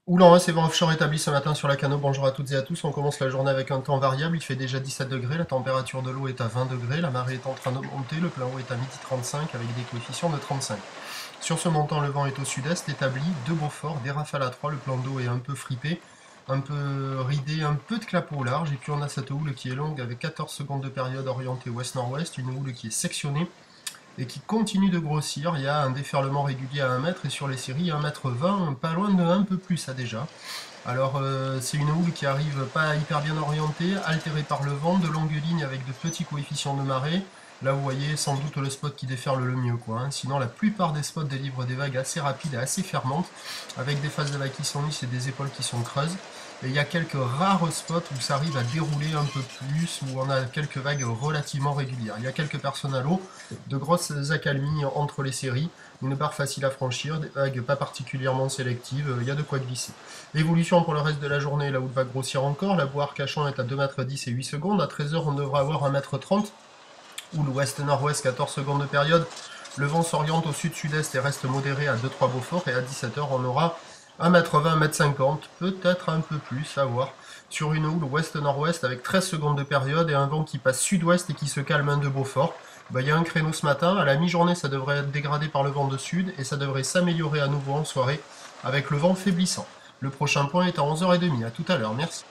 Oula, c'est vent offshore établi ce matin sur la Cano. Bonjour à toutes et à tous. On commence la journée avec un temps variable. Il fait déjà 17 degrés. La température de l'eau est à 20 degrés. La marée est en train de monter. Le plein eau est à 12h35 avec des coefficients de 35. Sur ce montant, le vent est au sud-est établi. De Beaufort, des rafales à 3. Le plan d'eau est un peu fripé, un peu ridé, un peu de clapot au large. Et puis on a cette houle qui est longue avec 14 secondes de période orientée ouest-nord-ouest. Une houle qui est sectionnée et qui continue de grossir. Il y a un déferlement régulier à 1 mètre et sur les séries 1,20 m, pas loin de un peu plus ça déjà. Alors c'est une houle qui arrive pas hyper bien orientée, altérée par le vent, de longues lignes avec de petits coefficients de marée. Là vous voyez sans doute le spot qui déferle le mieux quoi. Sinon la plupart des spots délivrent des vagues assez rapides et assez fermantes, avec des phases de vagues qui sont lisses et des épaules qui sont creuses. Et il y a quelques rares spots où ça arrive à dérouler un peu plus, où on a quelques vagues relativement régulières. Il y a quelques personnes à l'eau, de grosses accalmies entre les séries, une barre facile à franchir, des vagues pas particulièrement sélectives, il y a de quoi glisser. Évolution pour le reste de la journée, la houle va grossir encore, la boue Arcachon est à 2,10 m et 8 secondes, à 13 h on devra avoir 1,30 m, houle ouest-nord-ouest 14 secondes de période, le vent s'oriente au sud-sud-est et reste modéré à 2-3 Beaufort, et à 17 h on aura 1,20 m, 1,50 m, peut-être un peu plus, à voir, sur une houle ouest-nord-ouest avec 13 secondes de période et un vent qui passe sud-ouest et qui se calme de Beaufort. Il y a un créneau ce matin, à la mi-journée ça devrait être dégradé par le vent de sud et ça devrait s'améliorer à nouveau en soirée avec le vent faiblissant. Le prochain point est à 11h30, à tout à l'heure, merci.